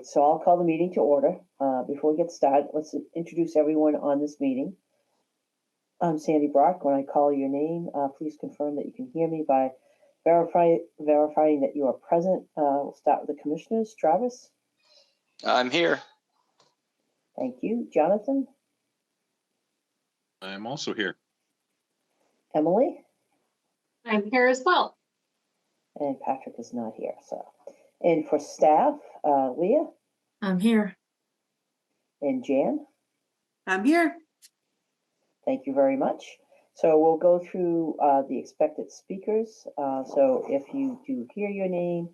right, so I'll call the meeting to order. Before we get started, let's introduce everyone on this meeting. I'm Sandy Brock. When I call your name, please confirm that you can hear me by verifying that you are present. We'll start with the commissioners. Travis? I'm here. Thank you. Jonathan? I'm also here. Emily? I'm here as well. And Patrick is not here, so. And for staff, Leah I'm here. and Jan? I'm here. Thank you very much. So we'll go through the expected speakers. So if you do hear your name,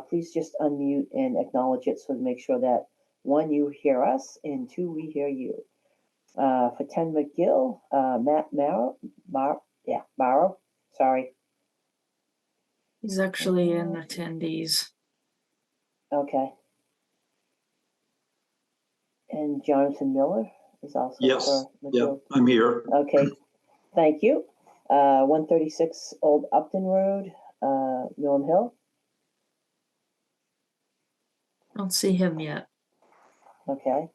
please just unmute and acknowledge it so to make sure that one, you hear us, and two, we hear you. For Ten McGill, Matt Morrow, sorry. He's actually in attendees. Okay. And Jonathan Miller is also Yes, for McGill. yep, I'm here. Okay, thank you. 136 Old Upton Road, Norm Hill. Don't see him yet. Okay.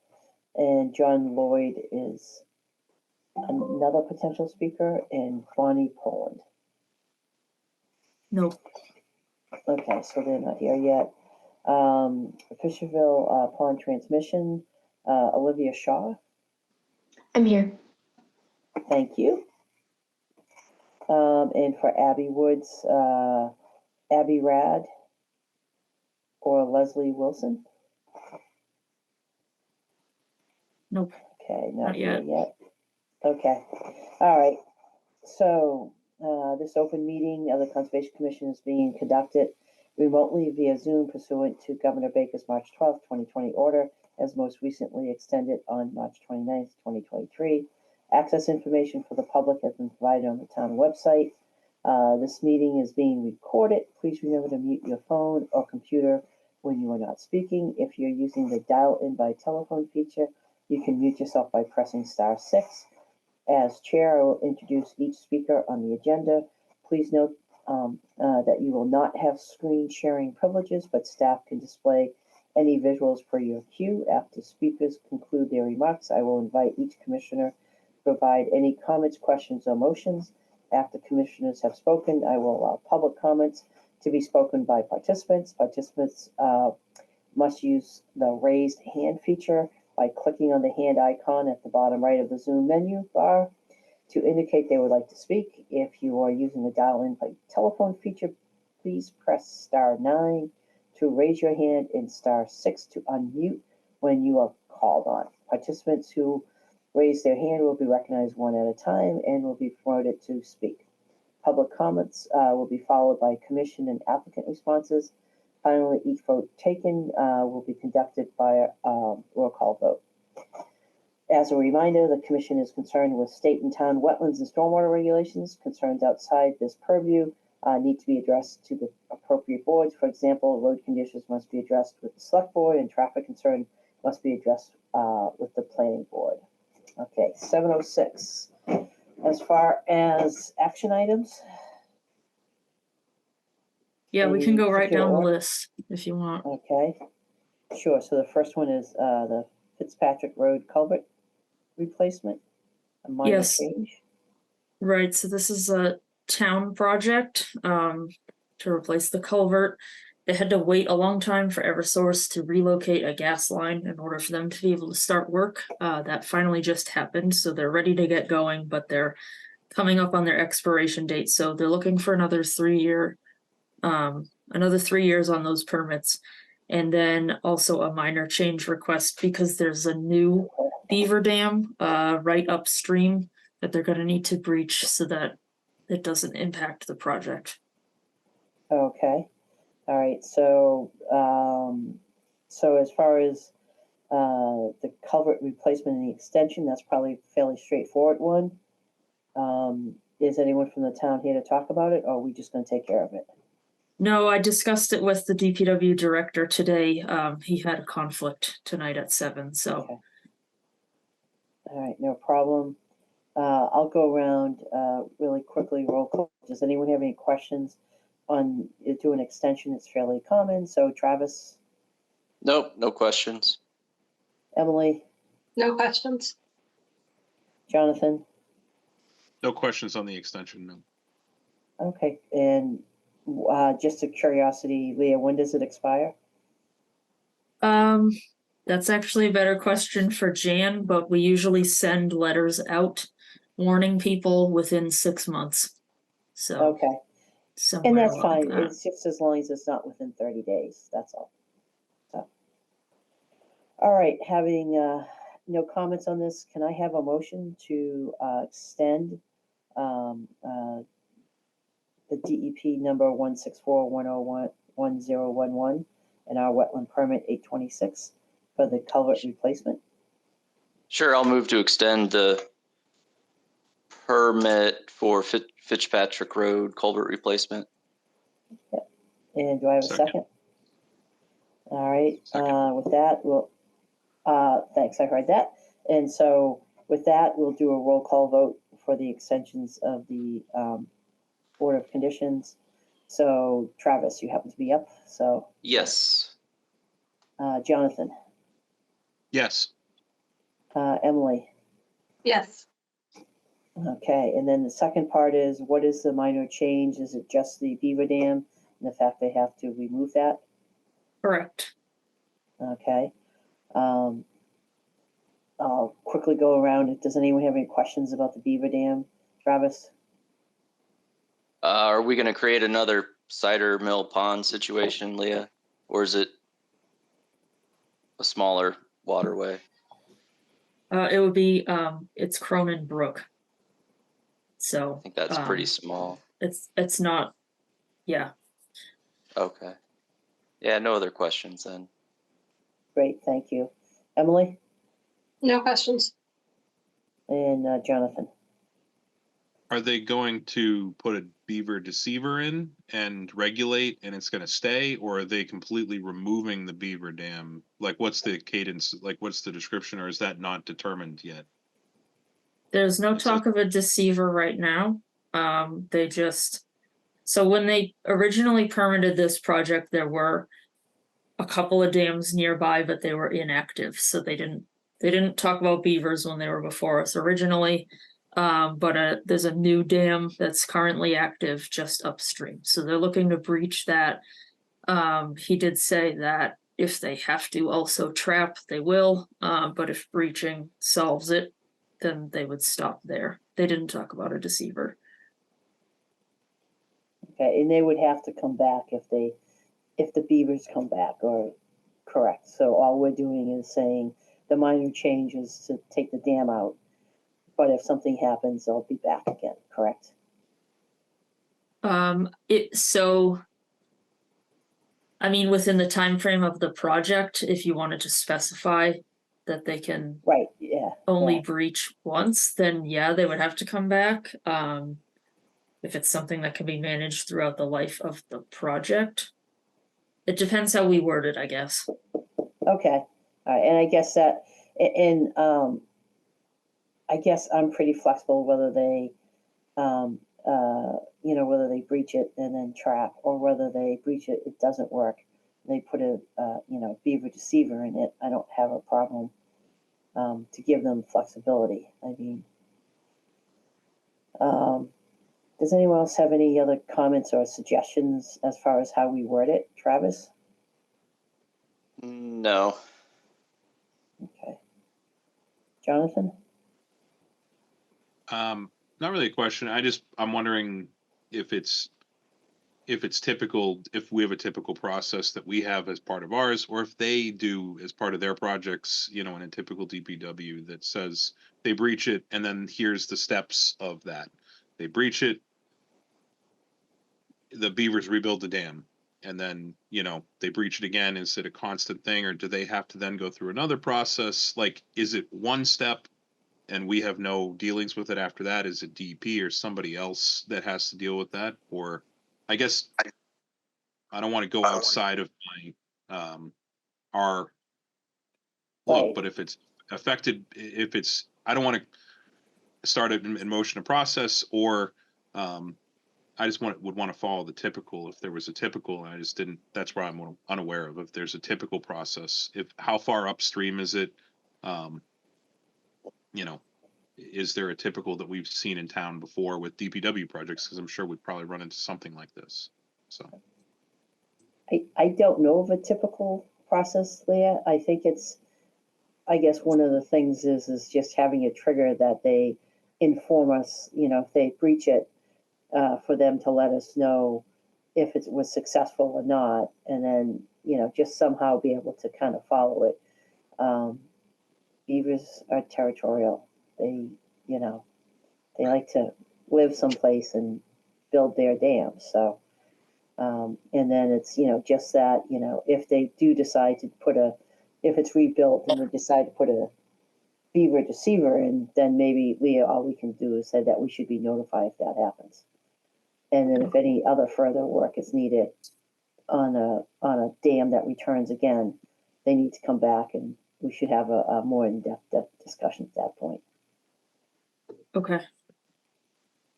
And John Lloyd is another potential speaker, and Bonnie Poland. Nope. Okay, so they're not here yet. Fisherville Pond Transmission, Olivia Shaw. I'm here. Thank you. And for Abby Woods, Abby Rad or Leslie Wilson. Nope. Okay, not Not here yet. yet. Okay, all right. So this open meeting of the Conservation Commission is being conducted remotely via Zoom pursuant to Governor Baker's March 12th, 2020 order, as most recently extended on March 29th, 2023. Access information for the public has been provided on the town website. This meeting is being recorded. Please remember to mute your phone or computer when you are not speaking. If you're using the dial-in by telephone feature, you can mute yourself by pressing *6. As chair, I will introduce each speaker on the agenda. Please note that you will not have screen sharing privileges, but staff can display any visuals per your cue. After speakers conclude their remarks, I will invite each commissioner to provide any comments, questions, or motions. After commissioners have spoken, I will allow public comments to be spoken by participants. Participants must use the raised hand feature by clicking on the hand icon at the bottom right of the Zoom menu bar to indicate they would like to speak. If you are using the dial-in by telephone feature, please press *9 to raise your hand and *6 to unmute when you are called on. Participants who raise their hand will be recognized one at a time and will be promoted to speak. Public comments will be followed by commission and applicant responses. Finally, each vote taken will be conducted by a roll call vote. As a reminder, the commission is concerned with state and town wetlands and stormwater regulations. Concerns outside this purview need to be addressed to the appropriate boards. For example, road conditions must be addressed with the select board and traffic concern must be addressed with the planning board. Okay, 7:06. As far as action items, Yeah, we can Any go right particular down the order? list if you want. okay, sure. So the first one is the Fitzpatrick Road culvert replacement, a minor Yes. change. Right, so this is a town project to replace the culvert. They had to wait a long time for Eversource to relocate a gas line in order for them to be able to start work. That finally just happened, so they're ready to get going, but they're coming up on their expiration date, so they're looking for another 3-year, another 3 years on those permits. And then also a minor change request because there's a new beaver dam right upstream that they're going to need to breach so that it doesn't impact the project. Okay, all right. So so as far as the culvert replacement and the extension, that's probably a fairly straightforward one. Is anyone from the town here to talk about it, or are we just going to take care of it? No, I discussed it with the DPW director today. He had a conflict tonight at 7, so. Okay. All right, no problem. I'll go around really quickly, roll call. Does anyone have any questions on do an extension? It's fairly common. So Travis? Nope, no questions. Emily, No questions. Jonathan? No questions on the extension, no. Okay, and just a curiosity, Leah, when does it expire? That's actually a better question for Jan, but we usually send letters out warning people within 6 months. So Okay, and somewhere that's along fine. that. It's just as long as it's not within 30 days, that's all. So. All right, having no comments on this, can I have a motion to extend the DEP number 164-101-1011 and our wetland permit 826 for the culvert replacement? Sure, I'll move to extend the permit for Fitzpatrick Road culvert replacement. And do I have a Second. second? All right, Second. with that, we'll, thanks, I heard that. And so with that, we'll do a roll call vote for the extensions of the Board of Conditions. So Travis, you happen to be up, so Yes. Jonathan, Yes, Emily. Yes. Okay, and then the second part is, what is the minor change? Is it just the beaver dam and the fact they have to remove that? Correct. Okay. I'll quickly go around. Does anyone have any questions about the beaver dam? Travis? Are we going to create another cider mill pond situation, Leah? Or is it a smaller waterway? It would be it's Cronin Brook. I So think that's pretty small. it's not, yeah. Okay. Yeah, no other questions then. Great, thank you. Emily No questions. and Jonathan? are they going to put a beaver deceiver in and regulate and it's gonna stay, or are they completely removing the beaver dam? Like, what's the cadence, like, what's the description, or is that not determined yet? There's no It's a- talk of a deceiver right now. So when they originally permitted this project, there were a couple of dams nearby, but they were inactive, so they didn't talk about beavers when they were before us originally. But there's a new dam that's currently active just upstream, so they're looking to breach that. He did say that if they have to also trap, they will. But if breaching solves it, then they would stop there. They didn't talk about a deceiver. Okay, and they would have to come back if the beavers come back, or correct? So all we're doing is saying the minor change is to take the dam out, but if something happens, they'll be back again, correct? I mean, within the time frame of the project, if you wanted to specify that they can Right, yeah. only yeah. breach once, then yeah, they would have to come back. If it's something that can be managed throughout the life of the project, it depends how we word it, I guess. Okay, all right, and I guess that, and I guess I'm pretty flexible whether they, whether they breach it and then trap, or whether they breach it, it doesn't work. They put a, beaver deceiver in it. I don't have a problem to give them flexibility. I mean, does anyone else have any other comments or suggestions as far as how we word it? Travis? No. Okay. Jonathan? Not really a question. I'm wondering if it's typical, if we have a typical process that we have as part of ours, or if they do as part of their projects, in a typical DPW that says they breach it and then here's the steps of that. They breach it, the beavers rebuild the dam, and then, they breach it again. Is it a constant thing, or do they have to then go through another process? Like, is it one step and we have no dealings with it after that? Is it DP or somebody else that has to deal with that? Or I guess I don't want to go outside of my our look, Right. but if it's affected, I don't want to start in motion a process or I just would want to follow the typical, if there was a typical, and I just didn't, that's where I'm unaware of, if there's a typical process, how far upstream is it? You know, is there a typical that we've seen in town before with DPW projects? Because I'm sure we'd probably run into something like this, so. I don't know of a typical process, Leah. I think I guess one of the things is just having a trigger that they inform us, if they breach it, for them to let us know if it was successful or not, and then, just somehow be able to kind of follow it. Beavers are territorial. They like to live someplace and build their dams. So, and then it's, just that, if they do decide to if it's rebuilt and they decide to put a beaver deceiver in, then maybe, Leah, all we can do is say that we should be notified if that happens. And then if any other further work is needed on a dam that returns again, they need to come back and we should have a more in-depth discussion at that point. Okay.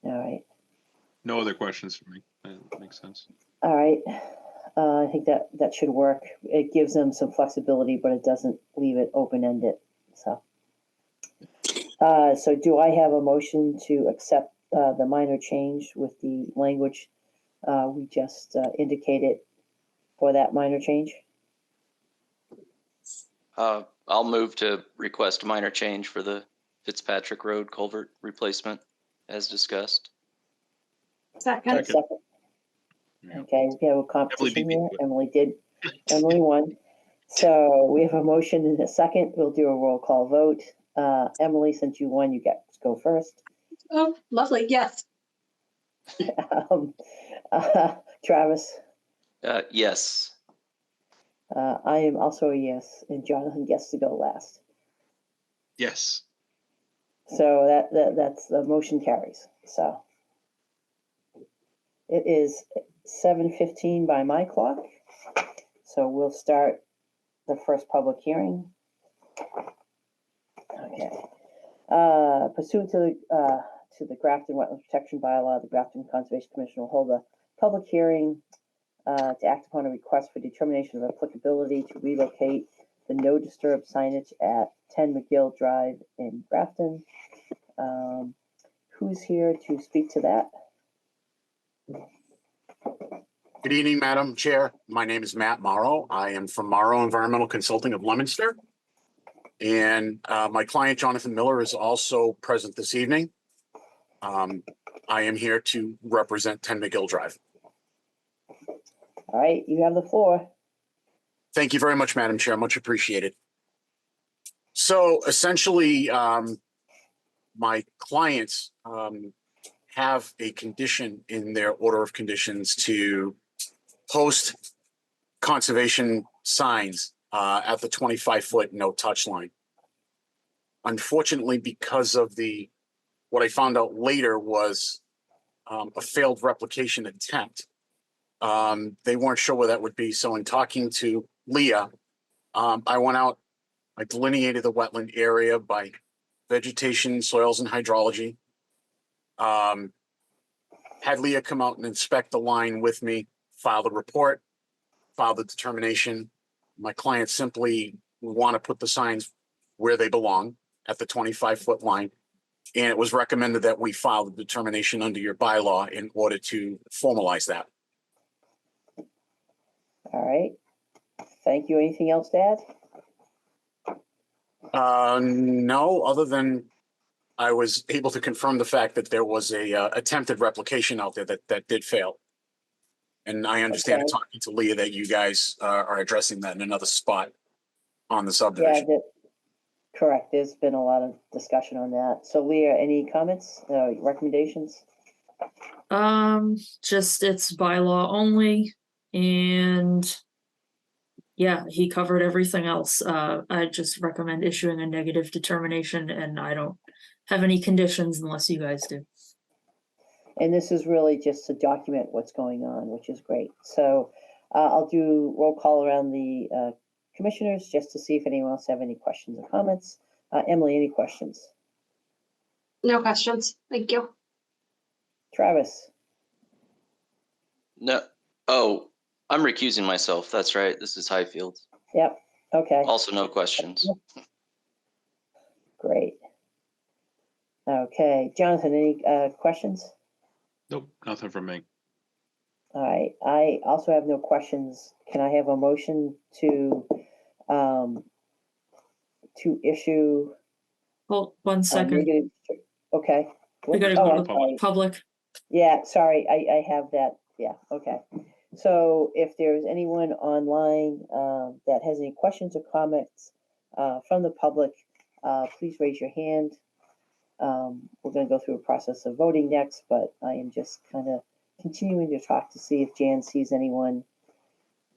All right. No other questions for me. That makes sense. All right. I think that should work. It gives them some flexibility, but it doesn't leave it open-ended. So do I have a motion to accept the minor change with the language we just indicated for that minor change? I'll move to request a minor change for the Fitzpatrick Road culvert replacement as discussed. Second. Second. Yeah. Okay, we have a competition beat me here. to it. Emily won. So we have a motion and a second. We'll do a roll call vote. Emily, since you won, you get to go first. Oh, lovely. Yes. Um, Travis, Yes. I am also a yes, and Jonathan gets to go last. Yes. So that's the motion carries. So it is 7:15 by my clock. So we'll start the first public hearing. Okay. Pursuant to the Grafton Wetlands Protection Bylaw, the Grafton Conservation Commission will hold a public hearing to act upon a request for determination of applicability to relocate the no disturb signage at 10 McGill Drive in Grafton. Who's here to speak to that? Good evening, Madam Chair. My name is Matt Morrow. I am from Morrow Environmental Consulting of Leominster. And my client, Jonathan Miller, is also present this evening. I am here to represent 10 McGill Drive. All right, you have the floor. Thank you very much, Madam Chair. Much appreciated. So essentially, my clients have a condition in their order of conditions to post conservation signs at the 25-foot no touch line. Unfortunately, because of what I found out later was a failed replication attempt, they weren't sure where that would be. So in talking to Leah, I went out, I delineated the wetland area by vegetation, soils, and hydrology. Had Leah come out and inspect the line with me, file the report, file the determination. My client simply want to put the signs where they belong at the 25-foot line. And it was recommended that we file the determination under your bylaw in order to formalize that. All right. Thank you. Anything else to add? No, other than I was able to confirm the fact that there was a attempted replication out there that did fail. And I understand Okay. talking to Leah that you guys are addressing that in another spot on the Yeah, subdivision. correct. There's been a lot of discussion on that. So Leah, any comments, recommendations? Just it's bylaw only, and yeah, he covered everything else. I just recommend issuing a negative determination, and I don't have any conditions unless you guys do. And this is really just to document what's going on, which is great. So I'll do roll call around the commissioners just to see if anyone else have any questions or comments. Emily, any questions? No questions. Thank you. Travis, No. Oh, I'm recusing myself. That's right. This is Highfield. Yep, okay, Also, no questions. great. Okay, Jonathan, any questions? Nope, nothing from me. All right, I also have no questions. Can I have a motion to issue Hold 1 a second. negative? Okay. We gotta Oh, go I'm to sorry. public. Yeah, sorry, I have that, yeah, okay. So if there's anyone online that has any questions or comments from the public, please raise your hand. We're gonna go through a process of voting next, but I am just kind of continuing to talk to see if Jan sees anyone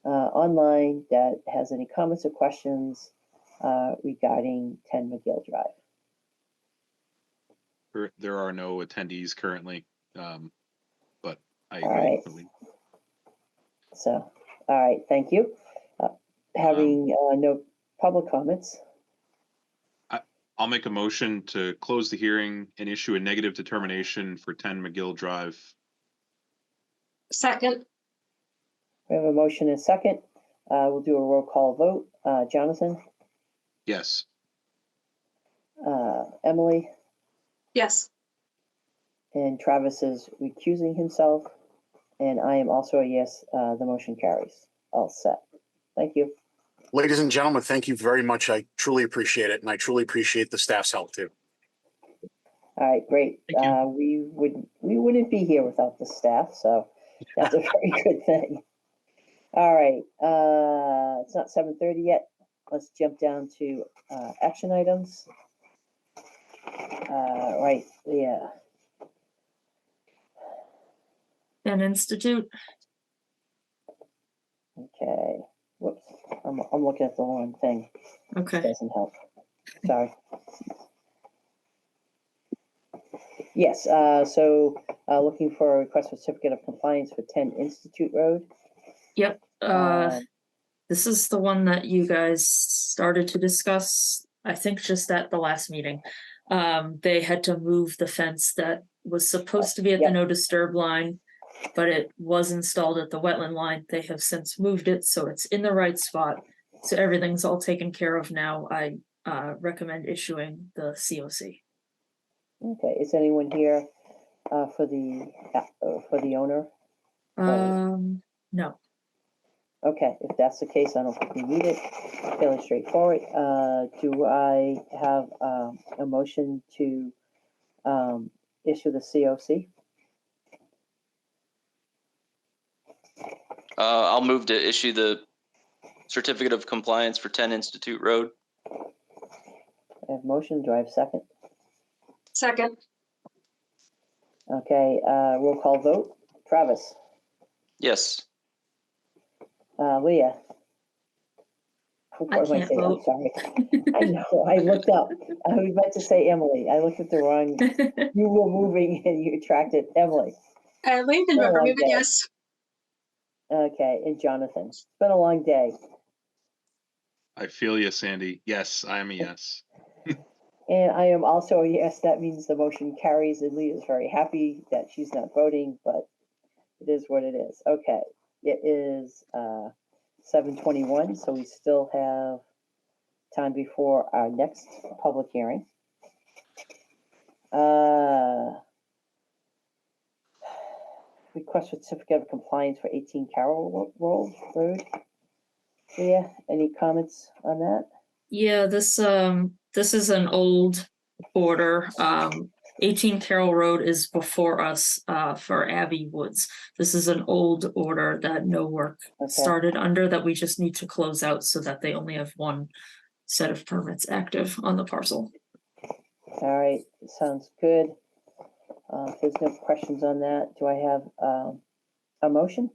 online that has any comments or questions regarding 10 McGill Drive. There are no attendees currently, but I All agree. right. So, all right, thank you. Having no public comments, I'll make a motion to close the hearing and issue a negative determination for 10 McGill Drive. Second, we have a motion and a second. We'll do a roll call vote. Jonathan, Yes. Emily, yes. and Travis is recusing himself. And I am also a yes, the motion carries. All set. Thank you. Ladies and gentlemen, thank you very much. I truly appreciate it, and I truly appreciate the staff's help too. All right, great. Thank you. We wouldn't be here without the staff, so that's a very good thing. All right, it's not 7:30 yet. Let's jump down to action items. Right, yeah. Penn Institute. Okay. Whoops. I'm looking at the wrong thing. Okay. Doesn't help. Sorry. Yes, so looking for a request for certificate of compliance for 10 Institute Road. Yep. Um, This is the one that you guys started to discuss, I think just at the last meeting. They had to move the fence that was supposed to be at the Yep. no disturb line, but it was installed at the wetland line. They have since moved it, so it's in the right spot. So everything's all taken care of now. I recommend issuing the COC. Okay, is anyone here for the owner? No. Okay, if that's the case, I don't think we need it. Fairly straightforward. Do I have a motion to issue the COC? I'll move to issue the certificate of compliance for 10 Institute Road. I have motion. Do I have second? Second, Okay, roll call vote. Travis, Yes. Leah. I What am can't saying? I'm vote. sorry. I know, I looked up. I was meant to say Emily. I looked at the wrong, you were moving and you attracted Emily. Lincoln, Oh, remember me, okay. but yes. Okay, and Jonathan. It's been a long day. I feel you, Sandy. Yes, I am a yes. And I am also a yes. That means the motion carries, and Leah's very happy that she's not voting, but it is what it is. Okay, it is 7:21, so we still have time before our next public hearing. Request for certificate of compliance for 18 Carroll Road. Leah, any comments on that? Yeah, this is an old order. 18 Carroll Road is before us for Abbey Woods. This is an old order that no work Okay. started under, that we just need to close out so that they only have one set of permits active on the parcel. All right, sounds good. If there's no questions on that, do I have a motion?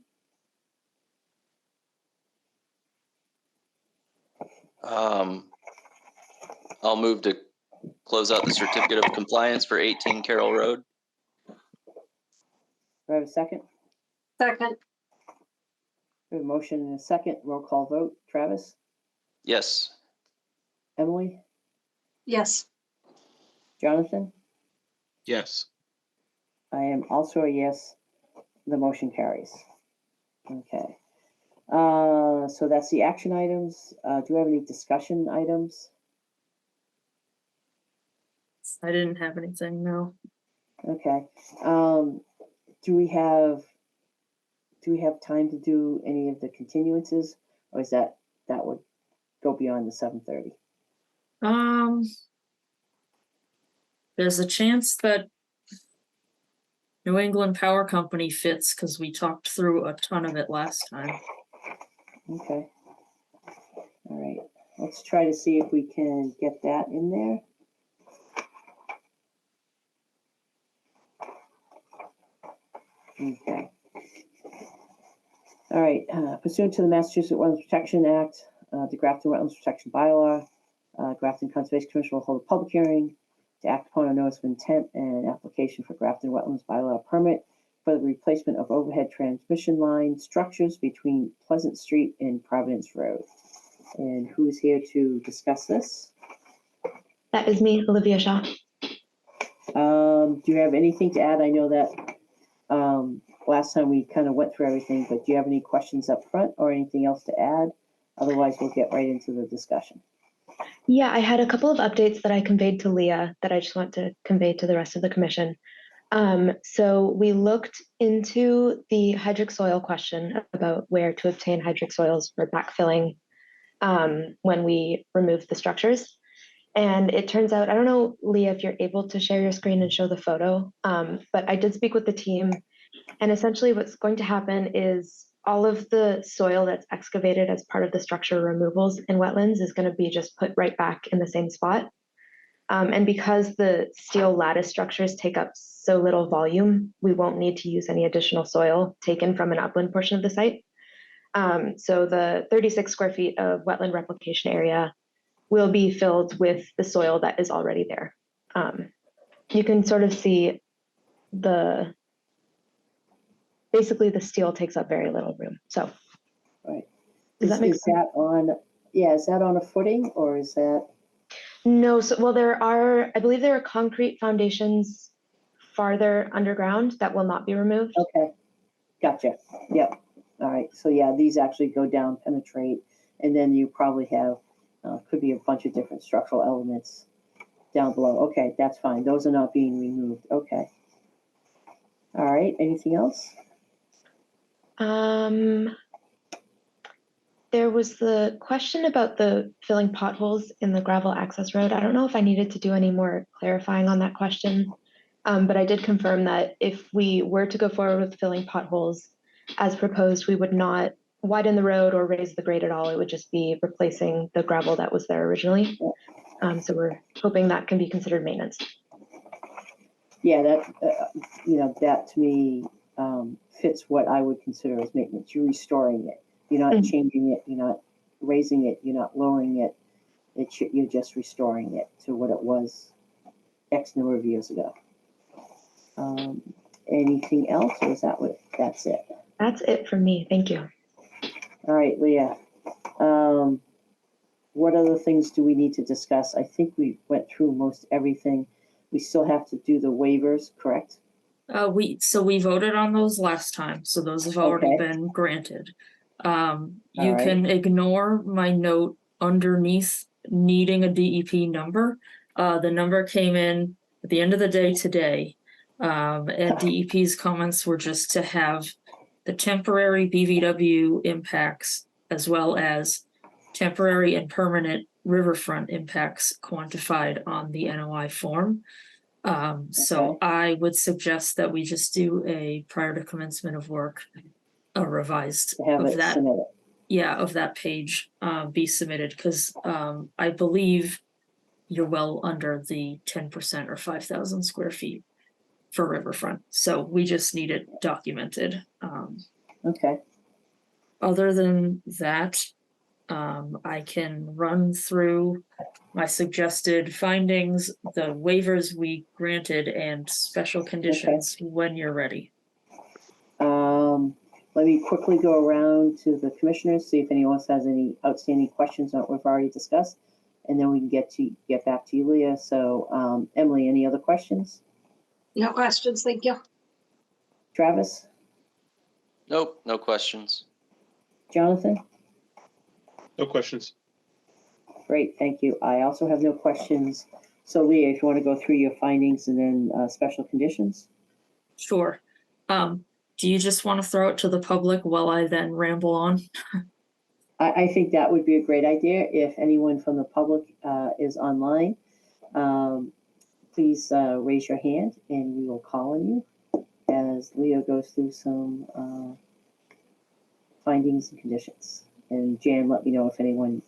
I'll move to close out the certificate of compliance for 18 Carroll Road. Do I have a second? Second, We have a motion and a second. Roll call vote. Travis, Yes. Emily, yes. Jonathan? Yes. I am also a yes. The motion carries. Okay. So that's the action items. Do you have any discussion items? I didn't have anything, no. Okay. Do we have time to do any of the continuances, or is that would go beyond the 7:30? There's a chance that New England Power Company fits because we talked through a ton of it last time. Okay. All right. Let's try to see if we can get that in there. Okay. All right. Pursuant to the Massachusetts Wetlands Protection Act, the Grafton Wetlands Protection Bylaw, Grafton Conservation Commission will hold a public hearing to act upon a notice of intent and application for Grafton Wetlands Bylaw permit for the replacement of overhead transmission line structures between Pleasant Street and Providence Road. And who is here to discuss this? That is me, Olivia Shaw. Do you have anything to add? I know that last time we kind of went through everything, but do you have any questions up front or anything else to add? Otherwise, we'll get right into the discussion. Yeah, I had a couple of updates that I conveyed to Leah that I just want to convey to the rest of the commission. So we looked into the hydric soil question about where to obtain hydric soils for backfilling when we remove the structures. And it turns out, I don't know, Leah, if you're able to share your screen and show the photo, but I did speak with the team. And essentially what's going to happen is all of the soil that's excavated as part of the structure removals in wetlands is going to be just put right back in the same spot. And because the steel lattice structures take up so little volume, we won't need to use any additional soil taken from an upland portion of the site. So the 36 square feet of wetland replication area will be filled with the soil that is already there. You can sort of see basically the steel takes up very little room. So Right. Does that make Is that on, yeah, is that on a footing or is that? no, so well, I believe there are concrete foundations farther underground that will not be removed. Okay, gotcha. Yep. All right. So yeah, these actually go down, penetrate, and then you probably have, could be a bunch of different structural elements down below. Okay, that's fine. Those are not being removed. Okay. All right. Anything else? There was the question about the filling potholes in the gravel access road. I don't know if I needed to do any more clarifying on that question, but I did confirm that if we were to go forward with filling potholes as proposed, we would not widen the road or raise the grade at all. It would just be replacing the gravel that was there originally. So we're hoping that can be considered maintenance. Yeah, that, that to me fits what I would consider as maintenance. You're restoring it. You're not changing it. You're not raising it. You're not lowering it. You're just restoring it to what it was X number of years ago. Anything else, or is that that's it? That's it for me. Thank you. All right, Leah. What other things do we need to discuss? I think we went through most everything. We still have to do the waivers, correct? We voted on those last time, so those have already been granted. You Alright. can ignore my note underneath needing a DEP number. The number came in at the end of the day today. And DEP's comments were just to have the temporary BVW impacts as well as temporary and permanent riverfront impacts quantified on the NOI form. So I would suggest that we just do a prior to commencement of work, a revised Have of it that. submitted. Yeah, of that page be submitted because I believe you're well under the 10% or 5,000 square feet for riverfront. So we just need it documented. Okay. Other than that, I can run through my suggested findings, the waivers we granted, and special conditions when you're ready. Let me quickly go around to the commissioners, see if anyone else has any outstanding questions on what we've already discussed, and then we can get back to you, Leah. So, Emily, any other questions? No questions, thank you. Travis? Nope, no questions. Jonathan? No questions. Great, thank you. I also have no questions. So Leah, if you want to go through your findings and then special conditions? Sure. Do you just want to throw it to the public while I then ramble on? I think that would be a great idea. If anyone from the public is online, please raise your hand and we will call on you as Leo goes through some findings and conditions. And Jan, let me know if anyone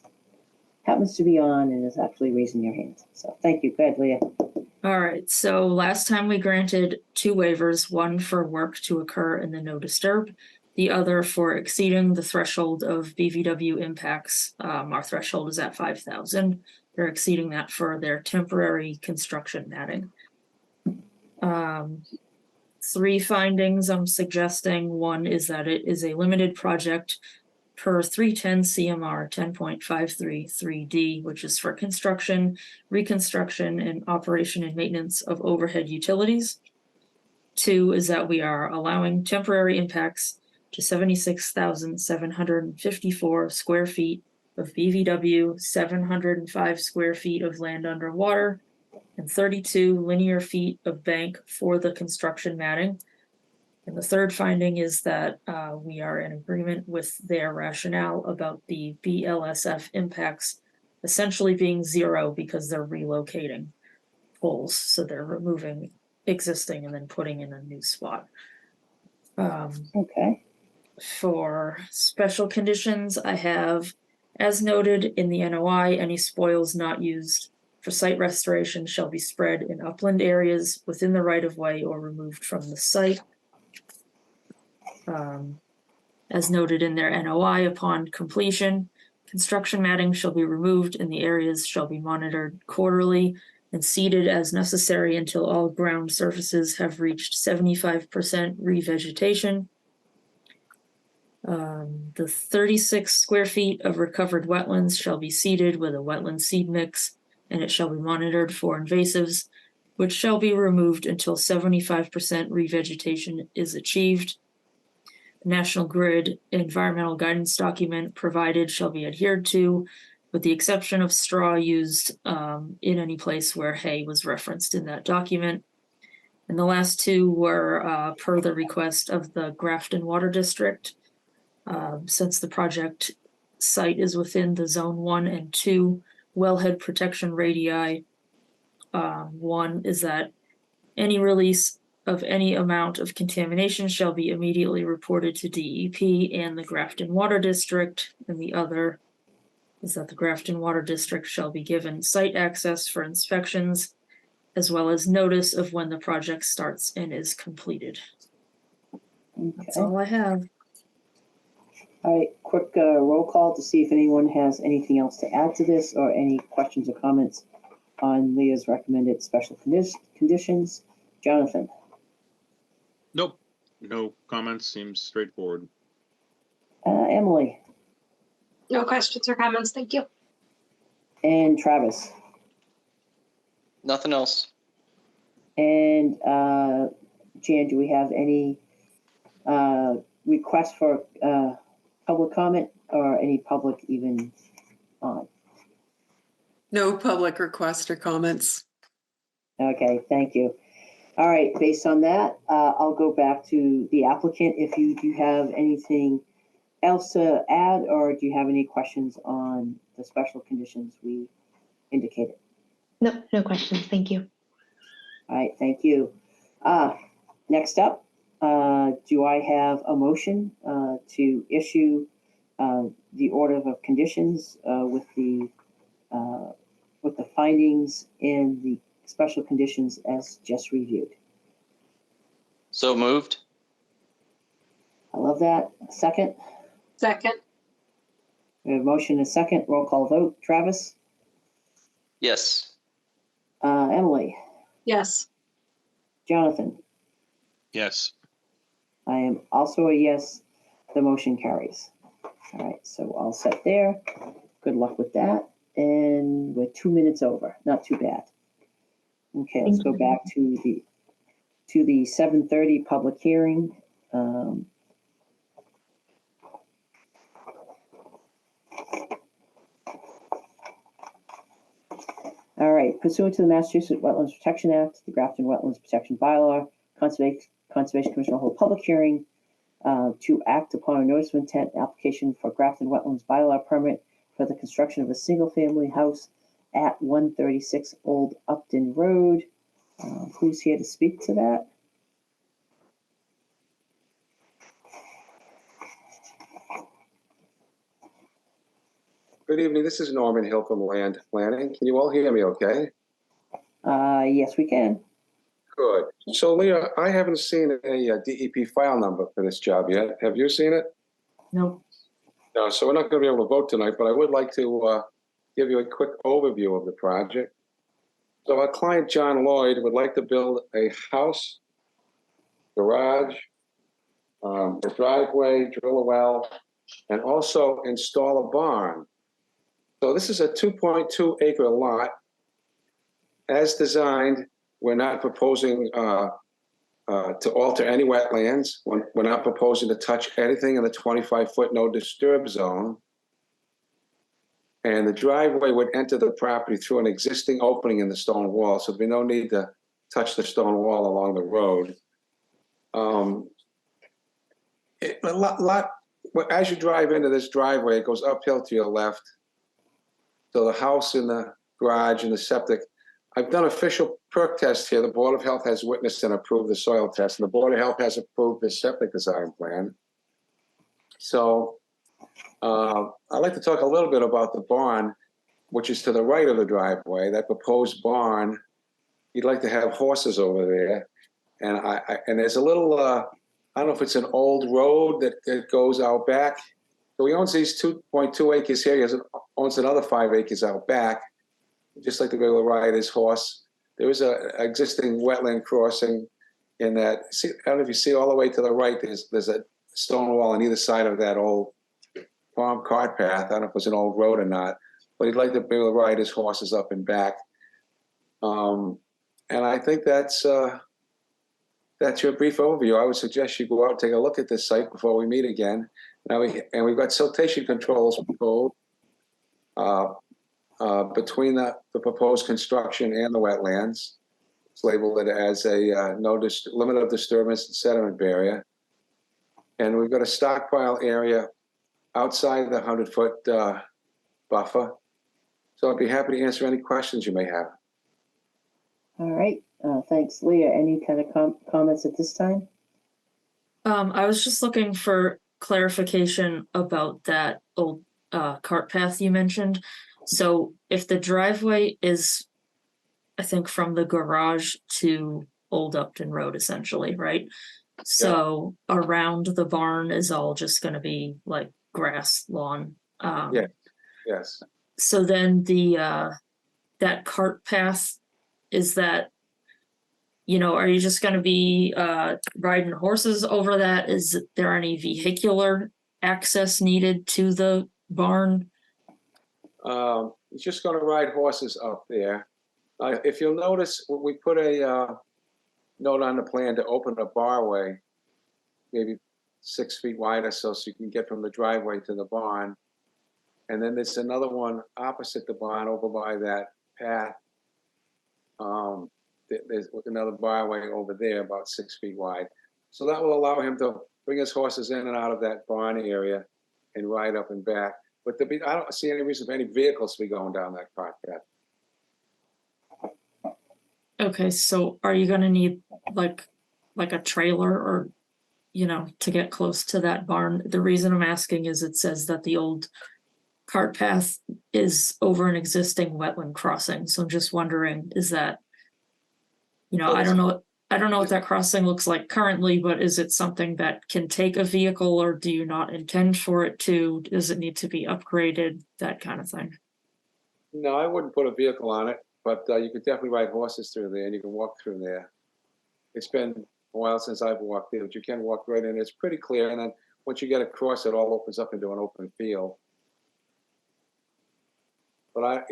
happens to be on and is actually raising your hand. So thank you. Go ahead, Leah. All right, so last time we granted 2 waivers, one for work to occur in the no disturb, the other for exceeding the threshold of BVW impacts. Our threshold is at 5,000. They're exceeding that for their temporary construction matting. 3 findings I'm suggesting. One is that it is a limited project per 310 CMR 10.533D, which is for construction, reconstruction, and operation and maintenance of overhead utilities. 2 is that we are allowing temporary impacts to 76,754 square feet of BVW, 705 square feet of land underwater, and 32 linear feet of bank for the construction matting. And the 3rd finding is that we are in agreement with their rationale about the BLSF impacts essentially being 0 because they're relocating poles. So they're removing existing and then putting in a new spot. Okay. For special conditions, I have, as noted in the NOI, any spoils not used for site restoration shall be spread in upland areas within the right-of-way or removed from the site. As noted in their NOI, upon completion, construction matting shall be removed and the areas shall be monitored quarterly and seeded as necessary until all ground surfaces have reached 75% revegetation. The 36 square feet of recovered wetlands shall be seeded with a wetland seed mix, and it shall be monitored for invasives, which shall be removed until 75% revegetation is achieved. The National Grid environmental guidance document provided shall be adhered to, with the exception of straw used in any place where hay was referenced in that document. And the last 2 were per the request of the Grafton Water District. Since the project site is within the Zone 1 and 2 wellhead protection radii, 1 is that any release of any amount of contamination shall be immediately reported to DEP and the Grafton Water District, and the other is that the Grafton Water District shall be given site access for inspections, as well as notice of when the project starts and is completed. That's Okay. all I have. All right, quick roll call to see if anyone has anything else to add to this or any questions or comments on Leah's recommended special conditions. Jonathan? Nope. No comments. Seems straightforward. Emily? No questions or comments. Thank you. And Travis? Nothing else. And Jan, do we have any requests for public comment or any public even on? No public request or comments. Okay, thank you. All right, based on that, I'll go back to the applicant. If you do have anything else to add, or do you have any questions on the special conditions we indicated? No, no questions. Thank you. All right, thank you. Next up, do I have a motion to issue the order of conditions with the findings and the special conditions as just reviewed? So moved. I love that. Second? Second. We have a motion and a second. Roll call vote. Travis? Yes. Emily? Yes. Jonathan? Yes. I am also a yes. The motion carries. All right, so all set there. Good luck with that. And we're 2 minutes over. Not too bad. Okay, let's go back to the 7:30 public hearing. All right, pursuant to the Massachusetts Wetlands Protection Act, the Grafton Wetlands Protection Bylaw, Conservation Commission will hold public hearing to act upon a notice of intent application for Grafton Wetlands Bylaw permit for the construction of a single-family house at 136 Old Upton Road. Who's here to speak to that? Good evening. This is Norman Hill from Land Planning. Can you all hear me okay? Yes, we can. Good. So Leah, I haven't seen a DEP file number for this job yet. Have you seen it? Nope. No, so we're not going to be able to vote tonight, but I would like to give you a quick overview of the project. So our client, John Lloyd, would like to build a house, garage, a driveway, drill a well, and also install a barn. So this is a 2.2 acre lot. As designed, we're not proposing to alter any wetlands. We're not proposing to touch anything in the 25-foot no disturb zone. And the driveway would enter the property through an existing opening in the stone wall, so there'd be no need to touch the stone wall along the road. As you drive into this driveway, it goes uphill to your left. So the house and the garage and the septic. I've done official perk tests here. The Board of Health has witnessed and approved the soil test, and the Board of Health has approved the septic design plan. So I'd like to talk a little bit about the barn, which is to the right of the driveway. That proposed barn, you'd like to have horses over there. And there's a little, I don't know if it's an old road that goes out back. So he owns these 2.2 acres here. He owns another 5 acres out back. Just like to be able to ride his horse. There is an existing wetland crossing in that. See, I don't know if you see all the way to the right, there's a stone wall on either side of that old farm cart path. I don't know if it's an old road or not, but he'd like to be able to ride his horses up and back. And I think that's your brief overview. I would suggest you go out and take a look at this site before we meet again. Now we've got siltation controls proposed between the proposed construction and the wetlands. It's labeled it as a limit of disturbance and sediment barrier. And we've got a stockpile area outside the 100-foot buffer. So I'd be happy to answer any questions you may have. All right, thanks. Leah, any kind of comments at this time? I was just looking for clarification about that old cart path you mentioned. So if the driveway is, I think, from the garage to Old Upton Road, essentially, right? So around the barn is all just going to be like grass, lawn. Yeah. Yes. So then that cart path, is that, are you just going to be riding horses over that? Is there any vehicular access needed to the barn? He's just going to ride horses up there. If you'll notice, we put a note on the plan to open a barway, maybe 6 feet wide or so you can get from the driveway to the barn. And then there's another one opposite the barn over by that path. There's another barway over there about 6 feet wide. So that will allow him to bring his horses in and out of that barn area and ride up and back. But I don't see any reason for any vehicles to be going down that cart path. Okay, so are you gonna need like a trailer or, to get close to that barn? The reason I'm asking is it says that the old cart path is over an existing wetland crossing. So I'm just wondering, is that, I don't know what that crossing looks like currently, but is it something that can take a vehicle, or do you not intend for it to? Does it need to be upgraded? That kind of thing. No, I wouldn't put a vehicle on it, but you could definitely ride horses through there and you can walk through there. It's been a while since I've walked there, but you can walk right in. It's pretty clear. And then once you get across, it all opens up into an open field. But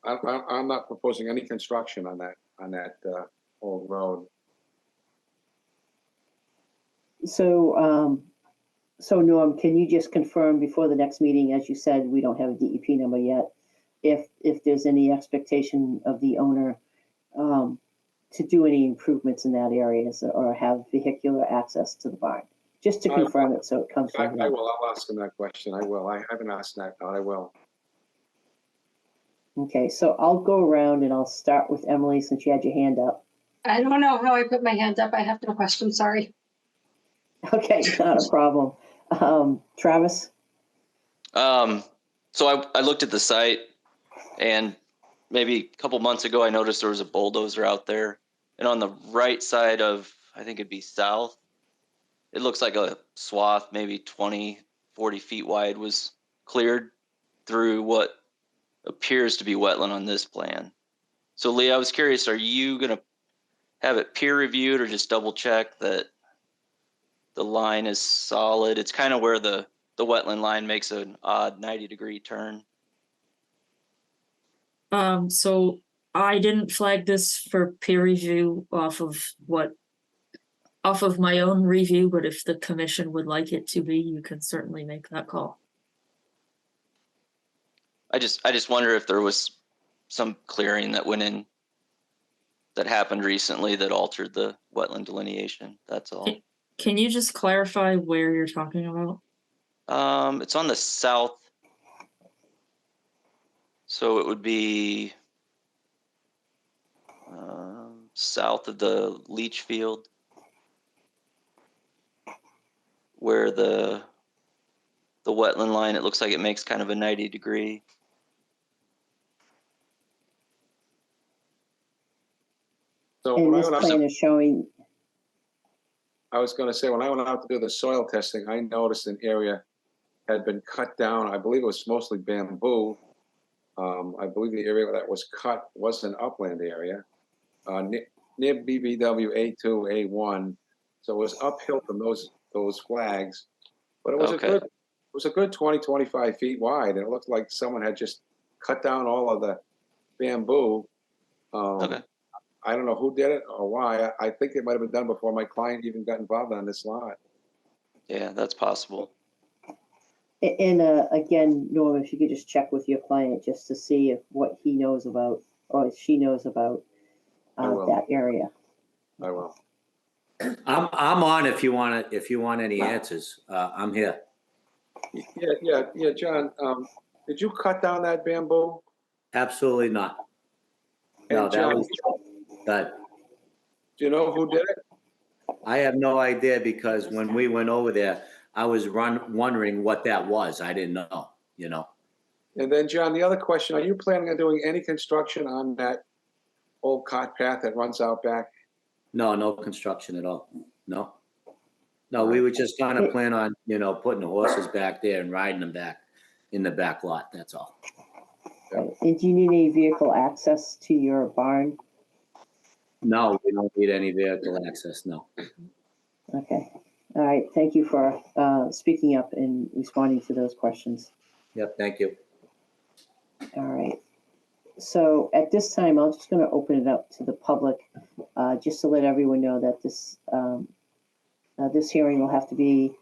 I'm not proposing any construction on that old road. So, Norm, can you just confirm before the next meeting, as you said, we don't have a DEP number yet, if there's any expectation of the owner to do any improvements in that area or have vehicular access to the barn, just to confirm it so it comes I from him. will, I'll ask him that question. I will. I haven't asked that, but I will. Okay, so I'll go around and I'll start with Emily since you had your hand up. I don't know how I put my hand up. I have no question, sorry. Okay, not a problem. Travis? So I looked at the site, and maybe a couple months ago, I noticed there was a bulldozer out there. And on the right side of, I think it'd be south, it looks like a swath, maybe 20, 40 feet wide, was cleared through what appears to be wetland on this plan. So Leah, I was curious, are you going to have it peer reviewed or just double check that the line is solid? It's kind of where the wetland line makes an odd 90-degree turn. So I didn't flag this for peer review off of my own review, but if the commission would like it to be, you can certainly make that call. I just wonder if there was some clearing that went in that happened recently that altered the wetland delineation. That's all. Can you just clarify where you're talking about? It's on the south. So it would be south of the leach field, where the wetland line, it looks like it makes kind of a 90-degree. So And when this plan is showing, I was going to say, when I went out to do the soil testing, I noticed an area had been cut down. I believe it was mostly bamboo. I believe the area that was cut was an upland area near BBW A2, A1. So it was uphill from those flags, but it was a good 20, 25 feet wide. And it looked like someone had just cut down all of the bamboo. I don't know who did it or why. I think it might have been done before my client even got involved on this lot. Yeah, that's possible. and again, Norm, if you could just check with your client just to see if what he knows about or she knows about that area. I will. I'm on if you want any answers. I'm here. Yeah, John. Did you cut down that bamboo? Absolutely not. No, And John, that. do you know who did it? I have no idea because when we went over there, I was wondering what that was. I didn't know, you know. And then, John, the other question: are you planning on doing any construction on that old cart path that runs out back? No construction at all. No, we were just kind of plan on, putting the horses back there and riding them back in the back lot. That's all. And do you need any vehicle access to your barn? No, we don't need any vehicle access. No. Okay. All right. Thank you for speaking up and responding to those questions. Yep. Thank you. All right. So at this time, I'm just going to open it up to the public, just to let everyone know that this this hearing will have to be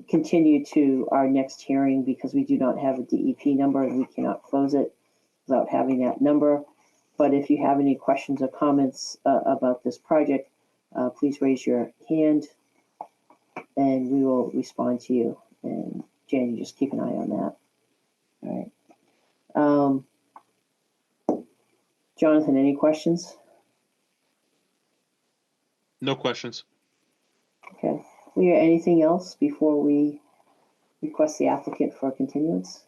continued to our next hearing because we do not have a DEP number and we cannot close it without having that number. But if you have any questions or comments about this project, please raise your hand and we will respond to you. And Jan, you just keep an eye on that. All right. Jonathan, any questions? No questions. Okay. Leah, anything else before we request the applicant for continuance?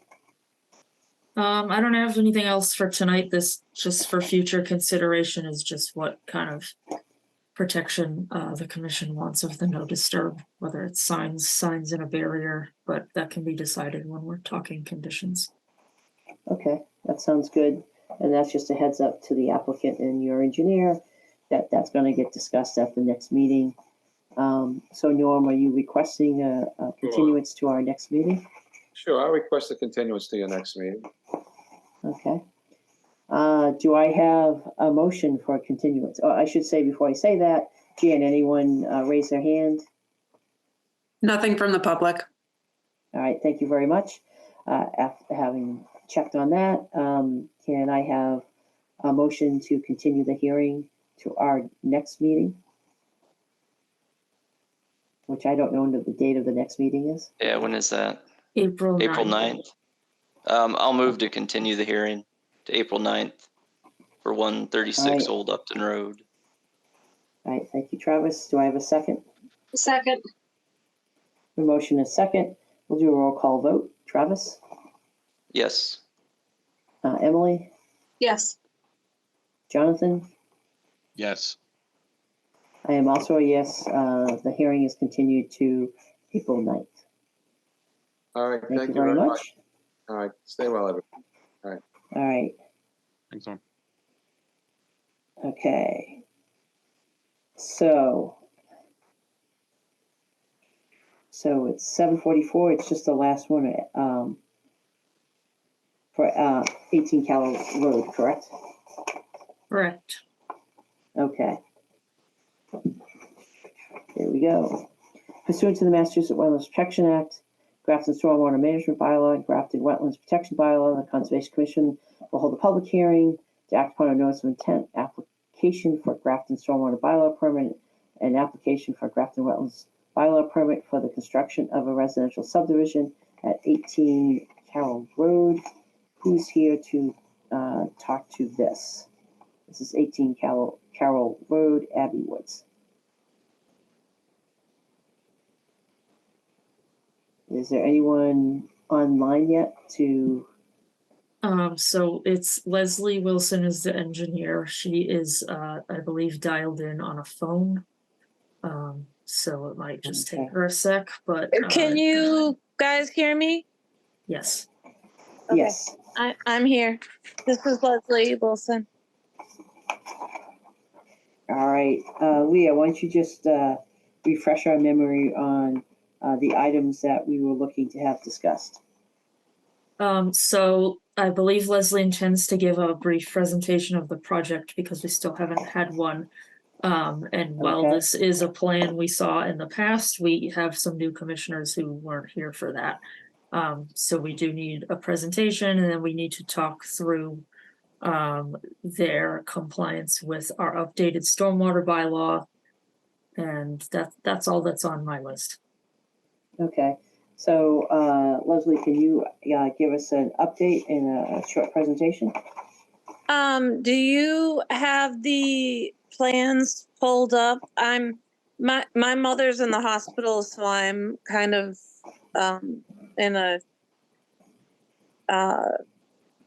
I don't have anything else for tonight. This just for future consideration is just what kind of protection the commission wants of the no disturb, whether it's signs in a barrier, but that can be decided when we're talking conditions. Okay, that sounds good. And that's just a heads up to the applicant and your engineer that that's going to get discussed at the next meeting. So Norm, are you requesting a continuance to our next meeting? Sure, I'll request a continuance to your next meeting. Okay. Do I have a motion for a continuance? Oh, I should say before I say that, Jan, anyone raise their hand? Nothing from the public. All right, thank you very much. After having checked on that, can I have a motion to continue the hearing to our next meeting? Which I don't know what the date of the next meeting is. Yeah, when is that? April April 9th. 9th. I'll move to continue the hearing to April 9th for 136 Alright. Old Upton Road. All right, thank you, Travis. Do I have a second? Second, A motion is second. We'll do a roll call vote. Travis? Yes. Emily? yes. Jonathan? Yes. I am also a yes. The hearing is continued to April 9th. All right, Thank you very much. All right, stay well, everyone. All right, Thanks, Norm. okay. So it's 7:44. It's just the last one, for 18 Cal Road, correct? Correct. Okay. There we go. Pursuant to the Massachusetts Wetlands Protection Act, Grafton Stormwater Management Bylaw, and Grafton Wetlands Protection Bylaw, the Conservation Commission will hold a public hearing to act upon a notice of intent application for Grafton Stormwater Bylaw permit and application for Grafton Wetlands Bylaw permit for the construction of a residential subdivision at 18 Carroll Road. Who's here to talk to this? This is 18 Carroll Road, Abbey Woods. Is there anyone online yet to? So it's Leslie Wilson is the engineer. She is, I believe, dialed in on a phone. So it might just take Okay. her a sec, but. Can you guys hear me? Yes. Okay. Yes. I'm here. This is Leslie Wilson. All right, Leah, why don't you just refresh our memory on the items that we were looking to have discussed? So I believe Leslie intends to give a brief presentation of the project because we still haven't had one. And while Okay. this is a plan we saw in the past, we have some new commissioners who weren't here for that. So we do need a presentation, and then we need to talk through their compliance with our updated stormwater bylaw. And that's all that's on my list. Okay, so Leslie, can you give us an update in a short presentation? Do you have the plans pulled up? My mother's in the hospital, so I'm kind of in a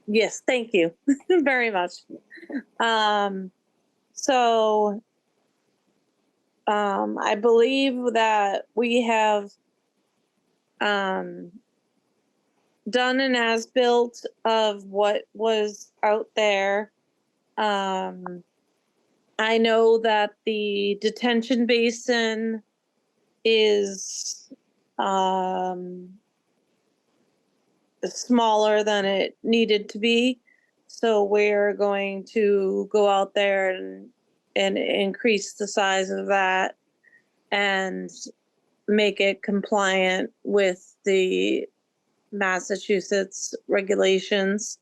yes, thank you very much. So I believe that we have done an as-built of what was out there. I know that the detention basin is smaller than it needed to be. So we're going to go out there and increase the size of that and make it compliant with the Massachusetts regulations.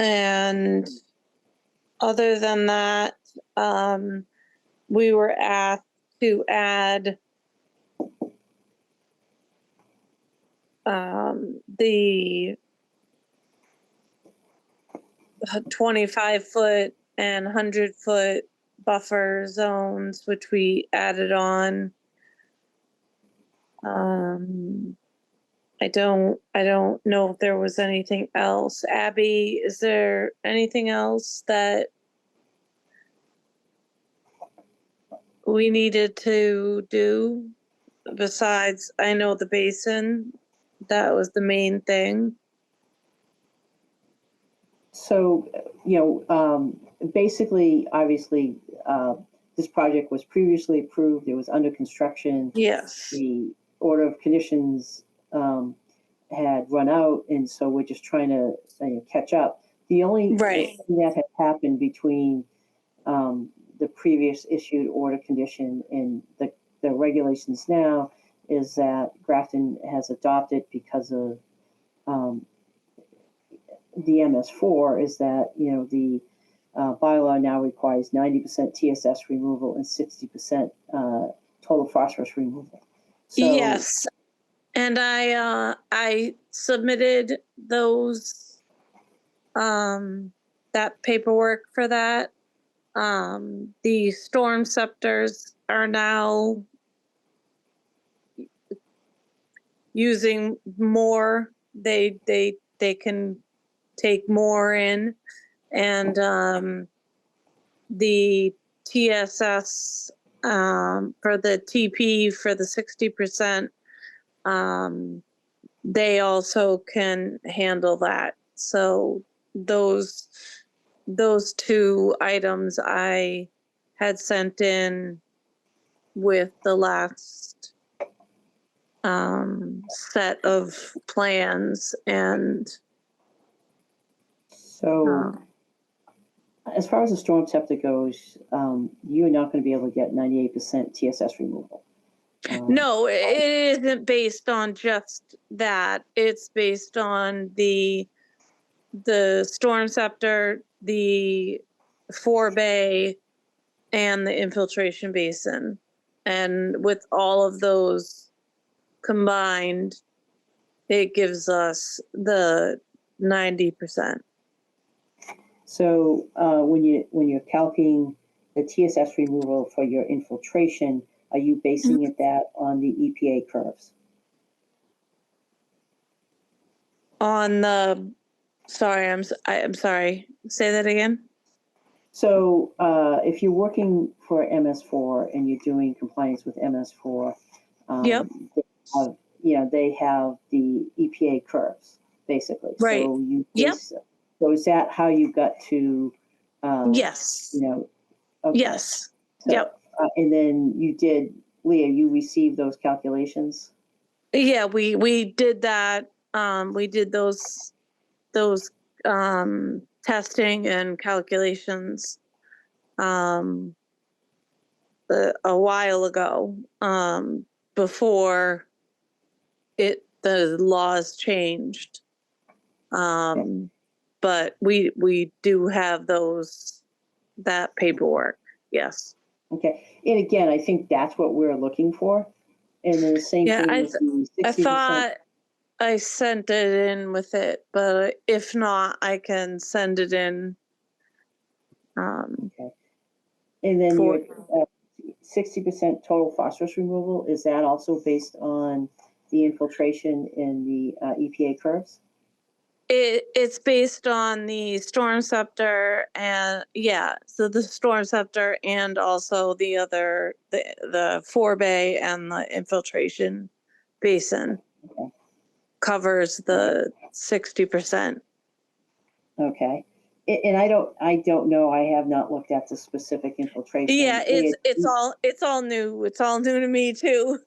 And other than that, we were asked to add the 25-foot and 100-foot buffer zones, which we added on. I don't know if there was anything else. Abby, is there anything else that we needed to do besides, I know the basin, that was the main thing. So, basically, obviously, this project was previously approved. It was under construction. Yes. The order of conditions had run out, and so we're just trying to catch up. The only Right. thing that had happened between the previous issued order condition and the regulations now is that Grafton has adopted because of the MS4 is that, you know, the bylaw now requires 90% TSS removal and 60% total phosphorus removal. So, Yes, and I submitted those, that paperwork for that. The storm scepters are now using more. They can take more in, and the TSS for the TP for the 60%, they also can handle that. So those two items I had sent in with the last set of plans, and so as far as the storm scepter goes, you're not going to be able to get 98% TSS removal. no, it isn't based on just that. It's based on the storm scepter, the forebay, and the infiltration basin. And with all of those combined, it gives us the 90%. So when you're calculating the TSS removal for your infiltration, are you basing it that on the EPA curves? On the, sorry, I'm sorry. Say that again. So if you're working for MS4 and you're doing compliance with MS4, Yep. They have the EPA curves basically. Right. So you Yep. So is that how you got to? Yes. Okay. Yes. So, Yep. And then you did, Leah. You received those calculations. Yeah, we did that. We did those testing and calculations a while ago, before the laws changed. But we do have that paperwork. Yes. Okay. And again, I think that's what we're looking for. And then the same Yeah, thing with the 60%. I thought I sent it in with it, but if not, I can send it in. Okay. And then your 60% total phosphorus removal, is that also based on the infiltration in the EPA curves? It's based on the storm scepter, and so the storm scepter and also the other the forebay and the infiltration basin covers the 60%. Okay. And I don't know. I have not looked at the specific infiltration. Yeah, it's all new. It's all new to me too.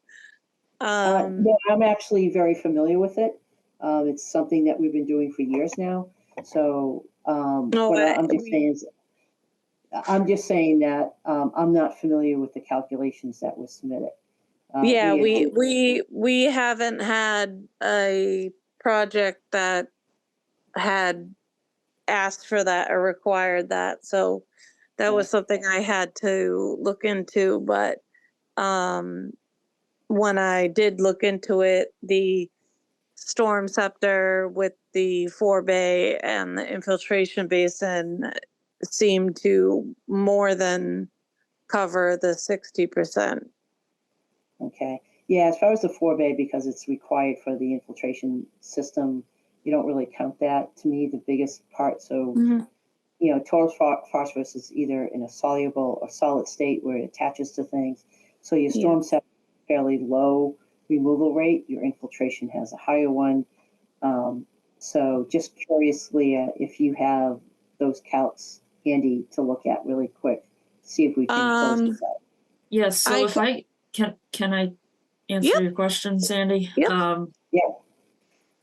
No, I'm actually very familiar with it. It's something that we've been doing for years now. So I'm just saying that I'm not familiar with the calculations that were submitted. Yeah, we haven't had a project that had asked for that or required that, so that was something I had to look into. But when I did look into it, the storm scepter with the forebay and the infiltration basin seemed to more than cover the 60%. Okay. Yeah, as far as the forebay, because it's required for the infiltration system, you don't really count that. To me, the biggest part. So, total phosphorus is either in a soluble or solid state where it attaches to things. So your storm scepter is fairly low removal rate. Your infiltration has a higher one. So just curiously, if you have those calcs handy to look at really quick, see if we can close this out. Yes. So if I can I answer your question, Sandy? Yep.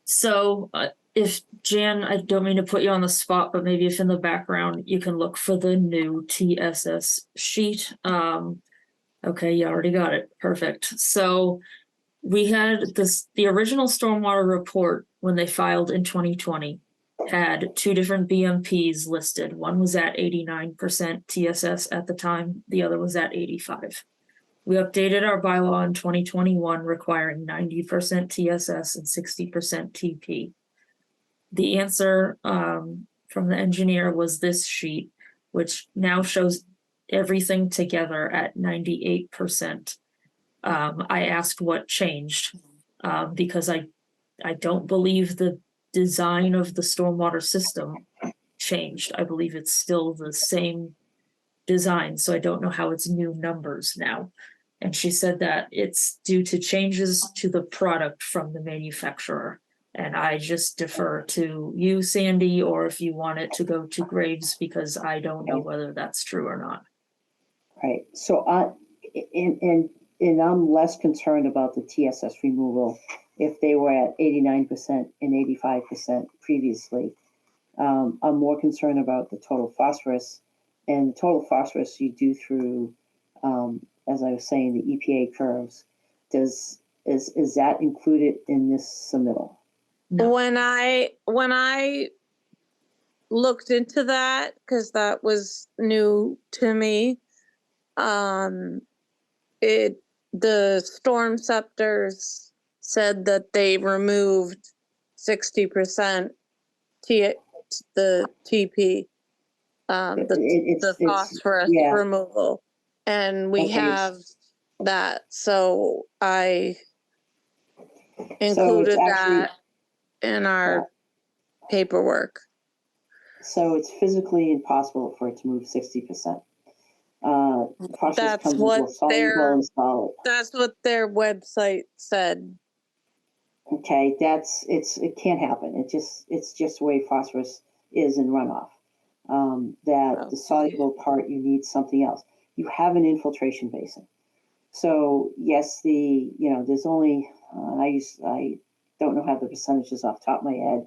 So if Jan, I don't mean to put you on the spot, but maybe if in the background you can look for the new TSS sheet. Okay, you already got it. Perfect. So we had the original stormwater report when they filed in 2020 had two different BMPs listed. One was at 89% TSS at the time, the other was at 85. We updated our bylaw in 2021 requiring 90% TSS and 60% TP. The answer from the engineer was this sheet, which now shows everything together at 98%. I asked what changed because I don't believe the design of the stormwater system changed. I believe it's still the same design, so I don't know how it's new numbers now. And she said that it's due to changes to the product from the manufacturer. And I just defer to you, Sandy, or if you want it to go to Graves, because I don't know whether that's true or not. Right, so and I'm less concerned about the TSS removal if they were at 89% and 85% previously. I'm more concerned about the total phosphorus, and the total phosphorus you do through, as I was saying, the EPA curves. Is that included in this submittal? No. When I looked into that, because that was new to me, the storm scepters said that they removed 60% the TP, the phosphorus removal, and we have that. So I included that in our paperwork. So it's physically impossible for it to move 60%. That's what their website said. Okay, it can't happen. It's just the way phosphorus is in runoff. The soluble part, you need something else. You have an infiltration basin. So yes, there's only I don't know how the percentages off the top of my head,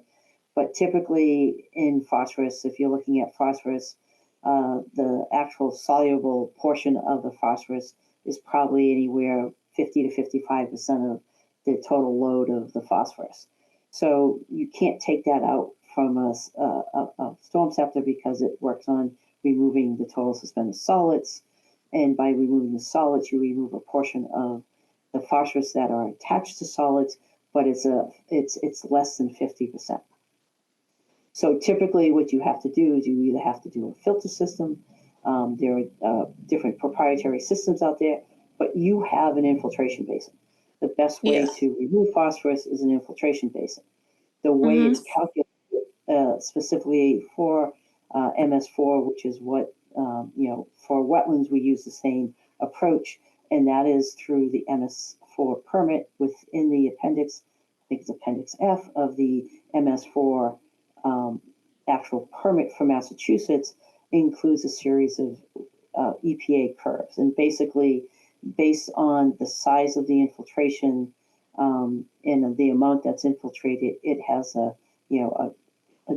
but typically in phosphorus, if you're looking at phosphorus, the actual soluble portion of the phosphorus is probably anywhere 50 to 55% of the total load of the phosphorus. So you can't take that out from a storm scepter because it works on removing the total suspended solids. And by removing the solids, you remove a portion of the phosphorus that are attached to solids, but it's less than 50%. So typically what you have to do is you either have to do a filter system. There are different proprietary systems out there, but you have an infiltration basin. The best way to remove phosphorus is an infiltration basin. The way it's calculated specifically for MS4, which is what, for wetlands, we use the same approach, and that is through the MS4 permit within the appendix, I think it's Appendix F of the MS4 actual permit for Massachusetts, includes a series of EPA curves. And basically, based on the size of the infiltration and the amount that's infiltrated, it has a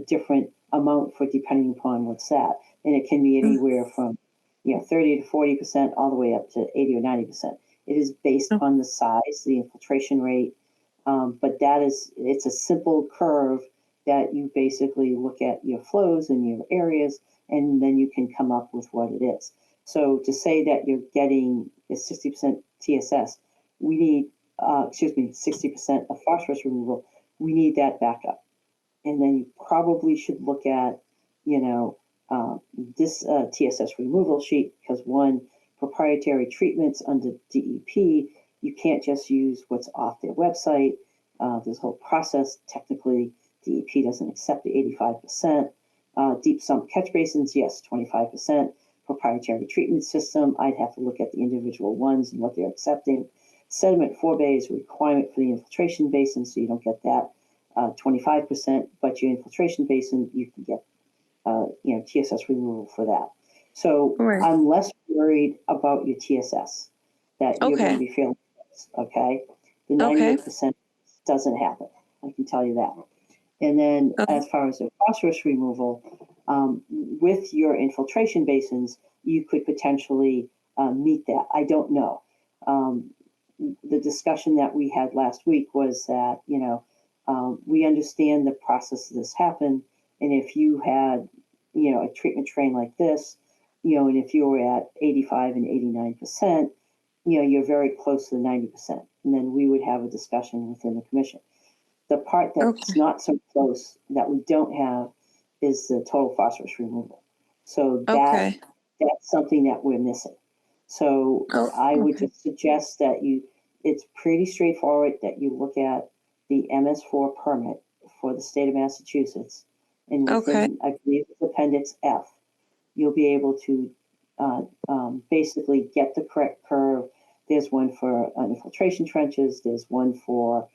different amount for depending upon what's that. And it can be anywhere from 30 to 40% all the way up to 80 or 90%. It is based on the size, the infiltration rate, but it's a simple curve that you basically look at your flows and your areas, and then you can come up with what it is. So to say that you're getting a 60% TSS, we need, 60% of phosphorus removal, we need that backup. And then you probably should look at, this TSS removal sheet, because one, proprietary treatments under DEP, you can't just use what's off their website. There's a whole process. Technically, DEP doesn't accept the 85%. Deep sump catch basins, yes, 25%. Proprietary treatment system, I'd have to look at the individual ones and what they're accepting. Sediment forebay is a requirement for the infiltration basin, so you don't get that 25%, but your infiltration basin, you can get TSS removal for that. So I'm less worried about your TSS, that you're going to be failing, okay? The 98% doesn't happen, I can tell you that. And then as far as the phosphorus removal, with your infiltration basins, you could potentially meet that. I don't know. the discussion that we had last week was that, we understand the process of this happened. And if you had, a treatment train like this, and if you were at 85 and 89%, you're very close to the 90%. And then we would have a discussion within the commission. The part that's Okay. not so close that we don't have is the total phosphorus removal. So Okay. that's something that we're missing. So Oh, I would okay. just suggest that it's pretty straightforward that you look at the MS4 permit for the state of Massachusetts. And within, I believe it's Appendix F, you'll be able to basically get the correct curve. There's one for infiltration trenches. There's one for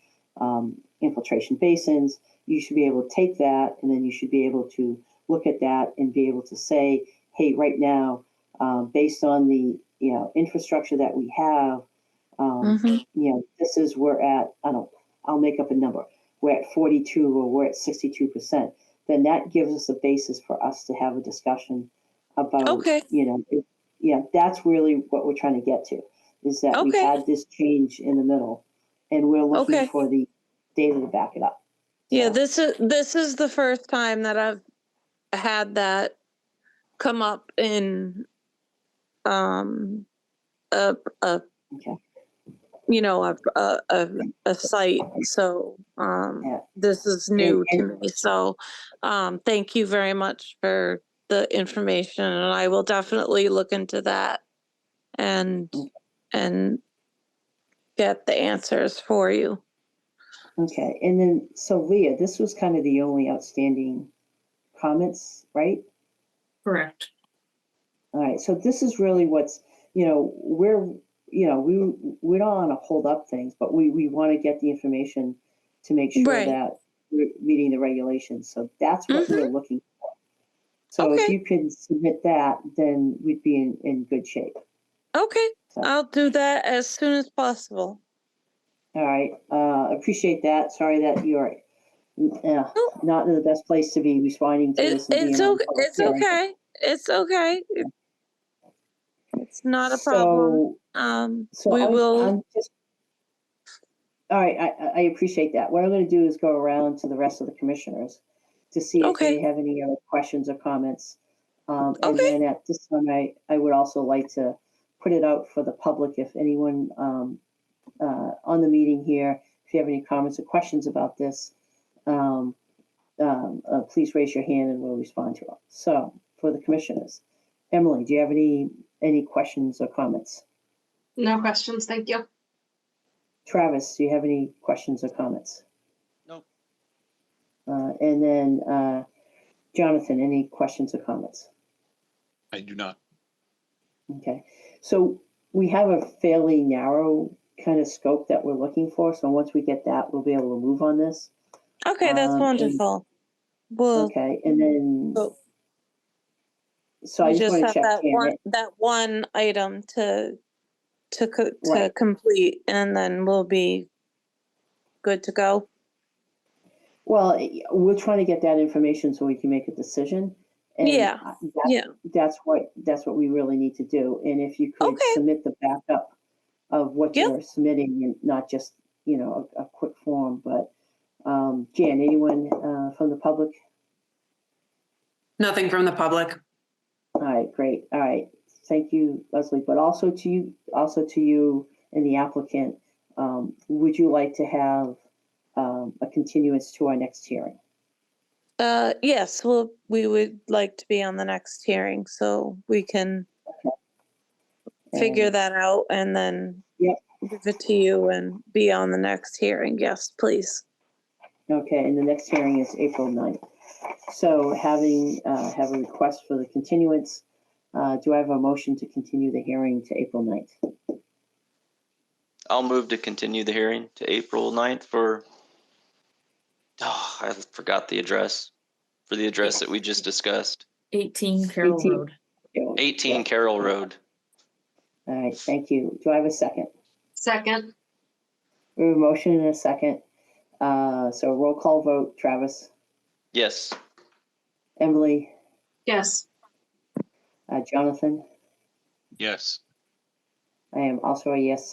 infiltration basins. You should be able to take that, and then you should be able to look at that and be able to say, hey, right now, based on the infrastructure that we have, this is we're at. I'll make up a number. We're at 42 or we're at 62%. Then that gives us a basis for us to have a discussion about. Okay. That's really what we're trying to get to. Is that we Okay. had this change in the middle, and we're looking Okay. for the data to back it up. Yeah, So, this is the first time that I've had that come up in a okay. a site. So this is new to me. So thank you very much for the information, and I will definitely look into that and get the answers for you. Okay, and then so Leah, this was kind of the only outstanding comments, right? Correct. All right, so this is really what's, we're, we don't want to hold up things, but we want to get the information to make sure Right. that we're meeting the regulations. So that's what we're looking for. So if Okay. you can submit that, then we'd be in good shape. Okay, So, I'll do that as soon as possible. all right, appreciate that. Sorry that you're not in the best place to be responding to this and being It's on okay. public It's hearing. okay. It's okay. It's not a So- problem. We will. I'm just, all right, I appreciate that. What I'm going to do is go around to the rest of the commissioners to see if they Okay. have any other questions or comments. And Okay. then at this time, I would also like to put it out for the public. If anyone on the meeting here, if you have any comments or questions about this, please raise your hand and we'll respond to them. So for the commissioners, Emily, do you have any questions or comments? No questions, thank you. Travis, do you have any questions or comments? No. And then Jonathan, any questions or comments? I do not. Okay, so we have a fairly narrow kind of scope that we're looking for. So once we get that, we'll be able to move on this. Okay, that's and- wonderful. Well, Okay, and then, so so I we just just want to have check that one item to Right. complete, and then we'll be good to go. Well, we're trying to get that information so we can make a decision. And Yeah, yeah. That's what we really need to do. And if you could Okay. submit the backup of what Yep. you're submitting and not just, a quick form, but Jan, anyone from the public? Nothing from the public. All right, great. All right. Thank you, Leslie, but also to you and the applicant, would you like to have a continuance to our next hearing? Yes, we would like to be on the next hearing, so we can figure And- that out and then Yep. give it to you and be on the next hearing. Yes, please. Okay, and the next hearing is April 9th. So having, have a request for the continuance, do I have a motion to continue the hearing to April 9th? I'll move to continue the hearing to April 9th for, I forgot the address, for the address that we just discussed. 18 Carroll 18. Road. 18 Yeah. Carroll Road. All right, thank you. Do I have a second? Second, We have a motion and a second. So roll call vote, Travis, Yes. Emily, yes. Jonathan, Yes. I am also a yes.